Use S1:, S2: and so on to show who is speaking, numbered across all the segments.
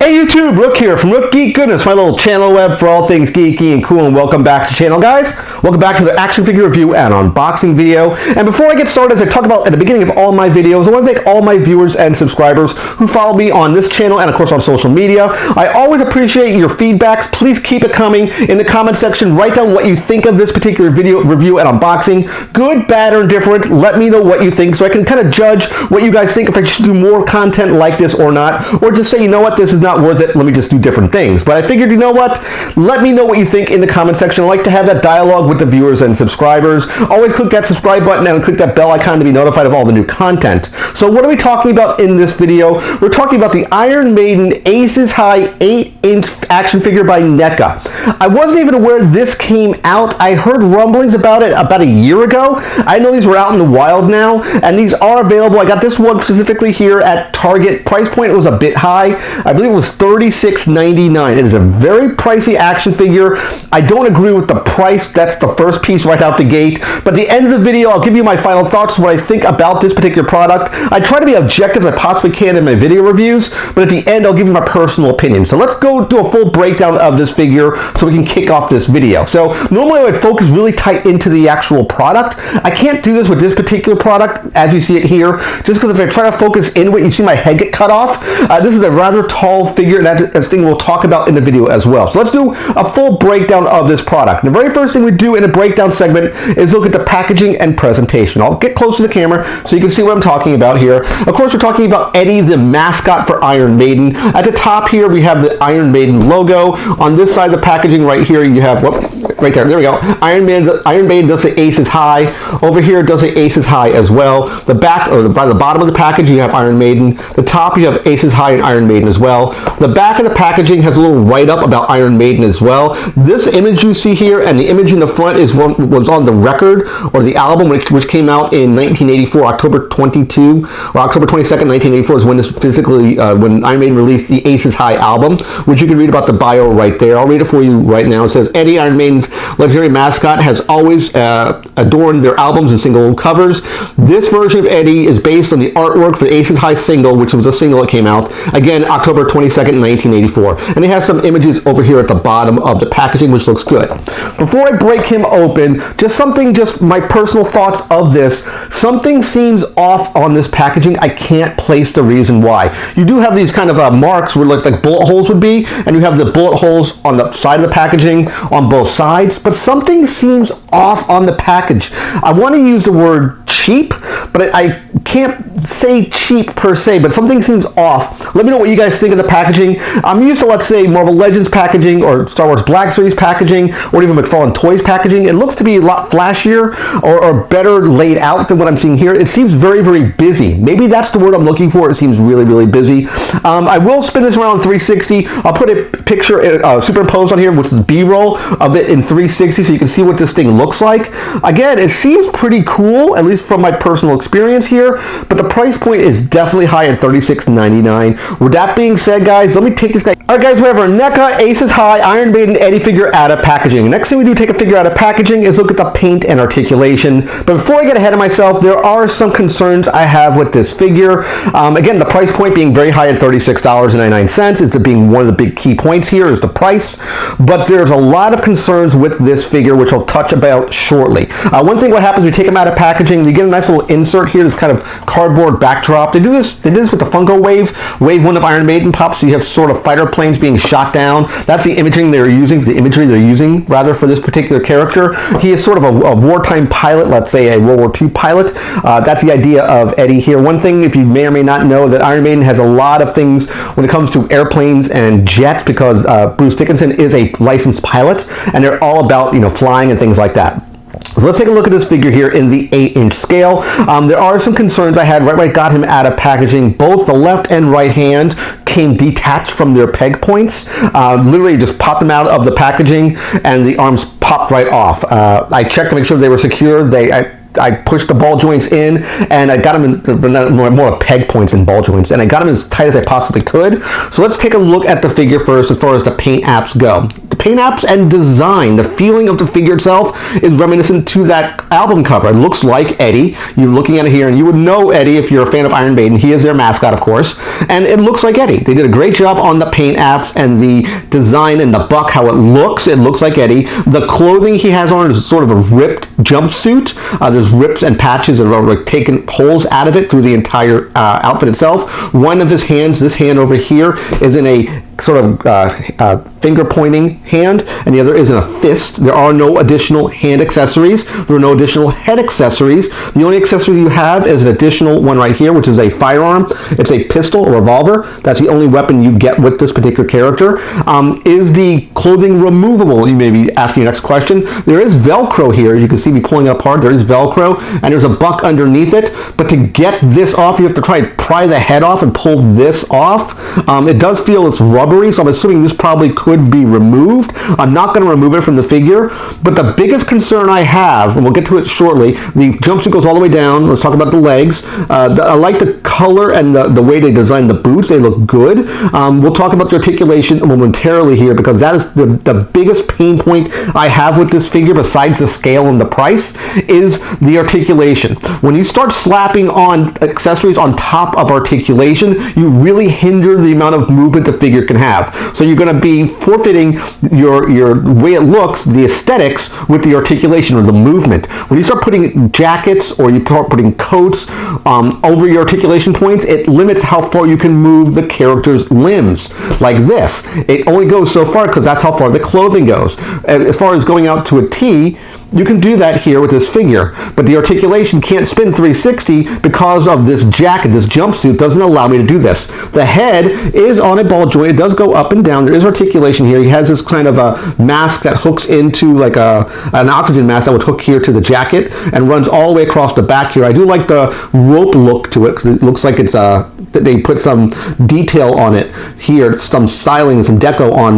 S1: Hey YouTube, Rook here from Rook Geek Goodness, my little channel web for all things geeky and cool, and welcome back to the channel, guys. Welcome back to the action figure review and unboxing video. And before I get started, as I talk about at the beginning of all my videos, I want to thank all my viewers and subscribers who follow me on this channel and of course on social media. I always appreciate your feedbacks. Please keep it coming in the comment section. Write down what you think of this particular video review and unboxing. Good, bad, or indifferent. Let me know what you think so I can kind of judge what you guys think, if I should do more content like this or not, or just say, you know what, this is not worth it, let me just do different things. But I figured, you know what, let me know what you think in the comment section. I like to have that dialogue with the viewers and subscribers. Always click that subscribe button and click that bell icon to be notified of all the new content. So what are we talking about in this video? We're talking about the Iron Maiden Aces High 8-inch action figure by Neca. I wasn't even aware this came out. I heard rumblings about it about a year ago. I know these were out in the wild now, and these are available. I got this one specifically here at Target. Price point was a bit high. I believe it was $36.99. It is a very pricey action figure. I don't agree with the price. That's the first piece right out the gate. But at the end of the video, I'll give you my final thoughts, what I think about this particular product. I try to be objective as I possibly can in my video reviews, but at the end, I'll give you my personal opinion. So let's go do a full breakdown of this figure so we can kick off this video. So normally I would focus really tight into the actual product. I can't do this with this particular product as you see it here, just because if I try to focus inward, you see my head get cut off. This is a rather tall figure, and that's a thing we'll talk about in the video as well. So let's do a full breakdown of this product. And the very first thing we do in a breakdown segment is look at the packaging and presentation. I'll get close to the camera so you can see what I'm talking about here. Of course, we're talking about Eddie, the mascot for Iron Maiden. At the top here, we have the Iron Maiden logo. On this side of the packaging right here, you have, right there we go. Iron Maiden does say Aces High. Over here, it does say Aces High as well. The back, or by the bottom of the package, you have Iron Maiden. The top, you have Aces High and Iron Maiden as well. The back of the packaging has a little write-up about Iron Maiden as well. This image you see here and the image in the front was on the record, or the album, which came out in 1984, October 22, or October 22nd, 1984 is when this physically, when Iron Maiden released the Aces High album, which you can read about the bio right there. I'll read it for you right now. It says, Eddie, Iron Maiden's legendary mascot, has always adorned their albums and single covers. This version of Eddie is based on the artwork for the Aces High single, which was a single that came out, again, October 22nd, 1984. And it has some images over here at the bottom of the packaging, which looks good. Before I break him open, just my personal thoughts of this. Something seems off on this packaging. I can't place the reason why. You do have these kind of marks where like bullet holes would be, and you have the bullet holes on the side of the packaging on both sides, but something seems off on the package. I want to use the word cheap, but I can't say cheap per se, but something seems off. Let me know what you guys think of the packaging. I'm used to, let's say, Marvel Legends packaging or Star Wars Black Series packaging or even McFarlane Toys packaging. It looks to be a lot flashier or better laid out than what I'm seeing here. It seems very, very busy. Maybe that's the word I'm looking for. It seems really, really busy. I will spin this around 360. I'll put a picture superimposed on here, which is B-roll of it in 360 so you can see what this thing looks like. Again, it seems pretty cool, at least from my personal experience here, but the price point is definitely high at $36.99. With that being said, guys, let me take this guy. Alright guys, we have our Neca Aces High Iron Maiden Eddie figure out of packaging. Next thing we do to take a figure out of packaging is look at the paint and articulation. But before I get ahead of myself, there are some concerns I have with this figure. Again, the price point being very high at $36.99. It's being one of the big key points here is the price. But there's a lot of concerns with this figure, which I'll touch about shortly. One thing what happens when you take them out of packaging, you get a nice little insert here, this kind of cardboard backdrop. They did this with the Funko Wave 1 of Iron Maiden pops, so you have sort of fighter planes being shot down. That's the imagery they're using rather for this particular character. He is sort of a wartime pilot, let's say a World War II pilot. That's the idea of Eddie here. One thing, if you may or may not know, that Iron Maiden has a lot of things when it comes to airplanes and jets, because Bruce Dickinson is a licensed pilot, and they're all about, flying and things like that. So let's take a look at this figure here in the 8-inch scale. There are some concerns I had right when I got him out of packaging. Both the left and right hand came detached from their peg points. Literally just popped them out of the packaging and the arms popped right off. I checked to make sure they were secure. I pushed the ball joints in, and I got them in more peg points than ball joints, and I got them as tight as I possibly could. So let's take a look at the figure first as far as the paint apps go. The paint apps and design. The feeling of the figure itself is reminiscent to that album cover. It looks like Eddie. You're looking at it here, and you would know Eddie if you're a fan of Iron Maiden. He is their mascot, of course, and it looks like Eddie. They did a great job on the paint apps and the design and the buck, how it looks. It looks like Eddie. The clothing he has on is sort of a ripped jumpsuit. There's rips and patches that are like taken holes out of it through the entire outfit itself. One of his hands, this hand over here, is in a sort of finger pointing hand, and the other is in a fist. There are no additional hand accessories. There are no additional head accessories. The only accessory you have is an additional one right here, which is a firearm. It's a pistol or revolver. That's the only weapon you get with this particular character. Is the clothing removable? You may be asking your next question. There is Velcro here. You can see me pulling it apart. There is Velcro, and there's a buck underneath it. But to get this off, you have to try and pry the head off and pull this off. It does feel it's rubbery, so I'm assuming this probably could be removed. I'm not going to remove it from the figure, but the biggest concern I have, and we'll get to it shortly, the jumpsuit goes all the way down. Let's talk about the legs. I like the color and the way they designed the boots. They look good. We'll talk about the articulation momentarily here, because that is the biggest pain point I have with this figure, besides the scale and the price, is the articulation. When you start slapping on accessories on top of articulation, you really hinder the amount of movement the figure can have. So you're going to be forfeiting your way it looks, the aesthetics, with the articulation or the movement. When you start putting jackets or you start putting coats over your articulation points, it limits how far you can move the character's limbs. Like this, it only goes so far because that's how far the clothing goes. As far as going out to a T, you can do that here with this figure, but the articulation can't spin 360 because of this jacket. This jumpsuit doesn't allow me to do this. The head is on a ball joint. It does go up and down. There is articulation here. He has this kind of a mask that hooks into like an oxygen mask that would hook here to the jacket and runs all the way across the back here. I do like the rope look to it because it looks like it's they put some detail on it here, some styling and some deco on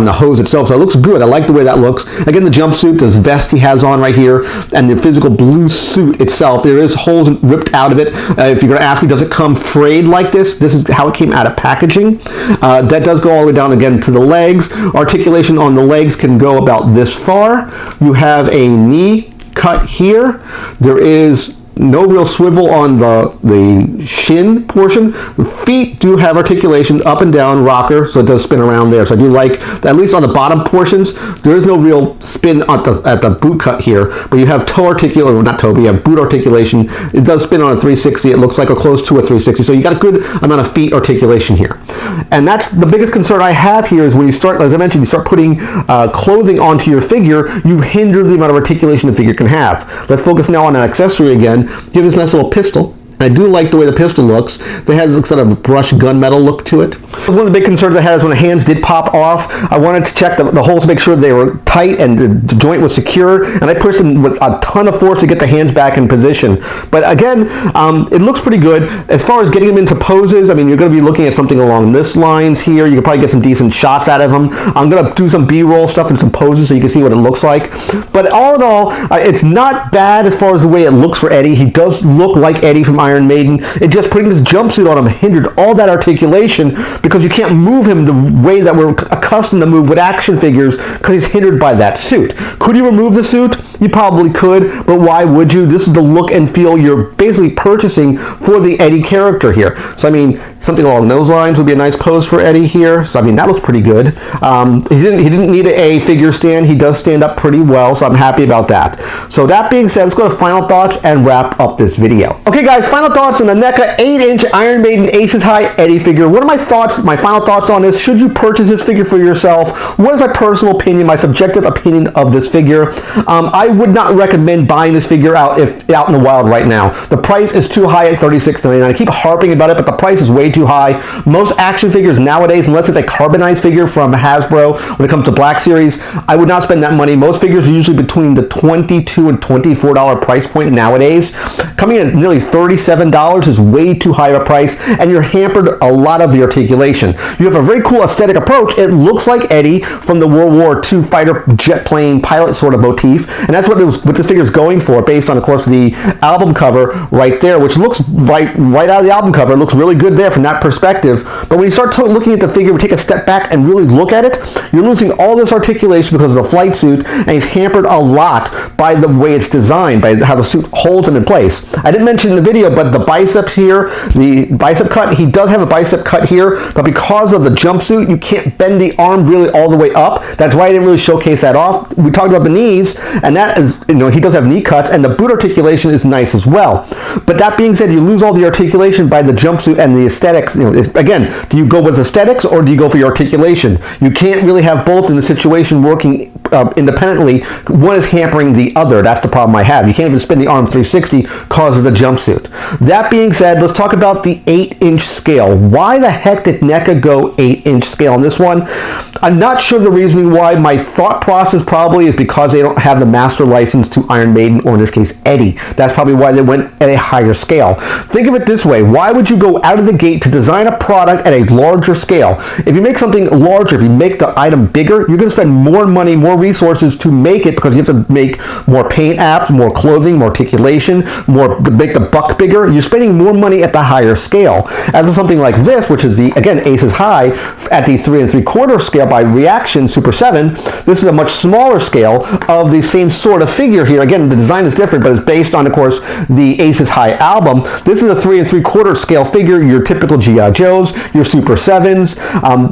S1: the hose itself. So it looks good. I like the way that looks. Again, the jumpsuit, this vest he has on right here, and the physical blue suit itself, there is holes ripped out of it. If you're going to ask me, does it come frayed like this? This is how it came out of packaging. That does go all the way down again to the legs. Articulation on the legs can go about this far. You have a knee cut here. There is no real swivel on the shin portion. The feet do have articulation up and down, rocker, so it does spin around there. So I do like that, at least on the bottom portions, there is no real spin at the boot cut here, but you have toe articulation, well, not toe, but you have boot articulation. It does spin on a 360. It looks like a close to a 360. So you got a good amount of feet articulation here. And that's the biggest concern I have here, is when you start, as I mentioned, you start putting clothing onto your figure, you hinder the amount of articulation the figure can have. Let's focus now on an accessory again. You have this nice little pistol. I do like the way the pistol looks. It has a sort of brushed gunmetal look to it. One of the big concerns I had is when the hands did pop off, I wanted to check the holes to make sure they were tight and the joint was secure, and I pushed them with a ton of force to get the hands back in position. But again, it looks pretty good. As far as getting them into poses, I mean, you're going to be looking at something along this lines here. You can probably get some decent shots out of them. I'm going to do some B-roll stuff and some poses so you can see what it looks like. But all in all, it's not bad as far as the way it looks for Eddie. He does look like Eddie from Iron Maiden. It just putting this jumpsuit on him hindered all that articulation, because you can't move him the way that we're accustomed to move with action figures, because he's hindered by that suit. Could you remove the suit? You probably could, but why would you? This is the look and feel you're basically purchasing for the Eddie character here. So I mean, something along those lines would be a nice pose for Eddie here. So I mean, that looks pretty good. He didn't need a figure stand. He does stand up pretty well, so I'm happy about that. So that being said, let's go to final thoughts and wrap up this video. Okay guys, final thoughts on the Neca 8-inch Iron Maiden Aces High Eddie figure. What are my thoughts, my final thoughts on this? Should you purchase this figure for yourself? What is my personal opinion, my subjective opinion of this figure? I would not recommend buying this figure out in the wild right now. The price is too high at $36.99. I keep harping about it, but the price is way too high. Most action figures nowadays, unless it's a carbonized figure from Hasbro, when it comes to Black Series, I would not spend that money. Most figures are usually between the $22 and $24 price point nowadays. Coming in at nearly $37 is way too high of a price, and you're hampered a lot of the articulation. You have a very cool aesthetic approach. It looks like Eddie from the World War II fighter jet plane pilot sort of motif, and that's what this figure is going for, based on, of course, the album cover right there, which looks right out of the album cover. It looks really good there from that perspective. But when you start looking at the figure, we take a step back and really look at it, you're losing all this articulation because of the flight suit, and he's hampered a lot by the way it's designed, by how the suit holds him in place. I didn't mention in the video, but the biceps here, the bicep cut, he does have a bicep cut here, but because of the jumpsuit, you can't bend the arm really all the way up. That's why I didn't really showcase that off. We talked about the knees, and that is, he does have knee cuts, and the boot articulation is nice as well. But that being said, you lose all the articulation by the jumpsuit and the aesthetics. Again, do you go with aesthetics or do you go for your articulation? You can't really have both in the situation working independently. One is hampering the other. That's the problem I have. You can't even spin the arm 360 because of the jumpsuit. That being said, let's talk about the 8-inch scale. Why the heck did Neca go 8-inch scale on this one? I'm not sure the reasoning why. My thought process probably is because they don't have the master license to Iron Maiden, or in this case Eddie. That's probably why they went at a higher scale. Think of it this way. Why would you go out of the gate to design a product at a larger scale? If you make something larger, if you make the item bigger, you're going to spend more money, more resources to make it, because you have to make more paint apps, more clothing, more articulation, more to make the buck bigger. You're spending more money at the higher scale. As with something like this, which is the, again, Aces High, at the 3 3/4 scale by Reaction Super 7, this is a much smaller scale of the same sort of figure here. Again, the design is different, but it's based on, of course, the Aces High album. This is a 3 3/4 scale figure, your typical G.I. Joes, your Super 7s.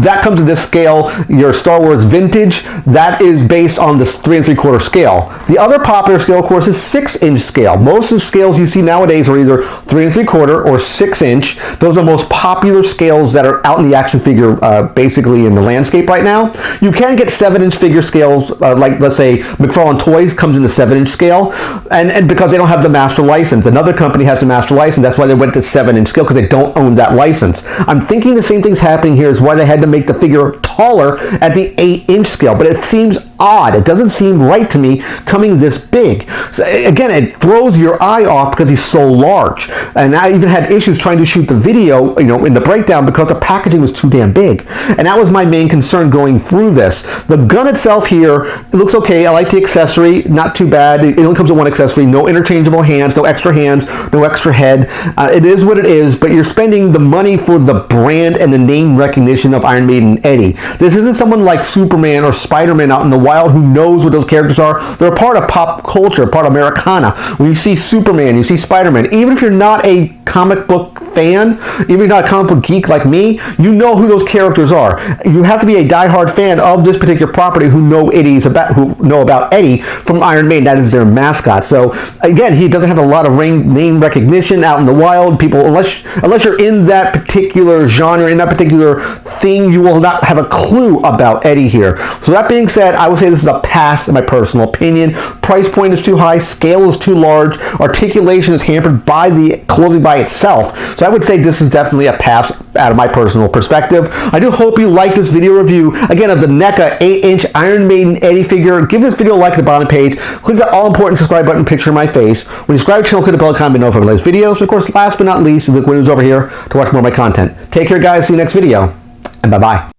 S1: That comes to this scale. Your Star Wars Vintage, that is based on the 3 3/4 scale. The other popular scale, of course, is 6-inch scale. Most of the scales you see nowadays are either 3 3/4 or 6-inch. Those are the most popular scales that are out in the action figure, basically in the landscape right now. You can get 7-inch figure scales, like let's say McFarlane Toys comes in the 7-inch scale, and because they don't have the master license. Another company has the master license. That's why they went to 7-inch scale, because they don't own that license. I'm thinking the same thing's happening here, is why they had to make the figure taller at the 8-inch scale, but it seems odd. It doesn't seem right to me coming this big. So again, it throws your eye off because he's so large. And I even had issues trying to shoot the video, in the breakdown, because the packaging was too damn big. And that was my main concern going through this. The gun itself here, it looks okay. I like the accessory, not too bad. It only comes with one accessory, no interchangeable hands, no extra head. It is what it is, but you're spending the money for the brand and the name recognition of Iron Maiden Eddie. This isn't someone like Superman or Spider-Man out in the wild who knows what those characters are. They're a part of pop culture, part of Americana. When you see Superman, you see Spider-Man, even if you're not a comic book fan, even if you're not a comic book geek like me, you know who those characters are. You have to be a diehard fan of this particular property who know about Eddie from Iron Maiden. That is their mascot. So again, he doesn't have a lot of name recognition out in the wild. People, unless you're in that particular genre, in that particular thing, you will not have a clue about Eddie here. So that being said, I would say this is a pass in my personal opinion. Price point is too high, scale is too large, articulation is hampered by the clothing by itself. So I would say this is definitely a pass out of my personal perspective. I do hope you like this video review, again, of the Neca 8-inch Iron Maiden Eddie figure. Give this video a like at the bottom page. Click the all-important subscribe button picture of my face. When you subscribe to the channel, click the bell icon to be notified of my latest videos. And of course, last but not least, you click windows over here to watch more of my content. Take care, guys. See you next video, and bye-bye.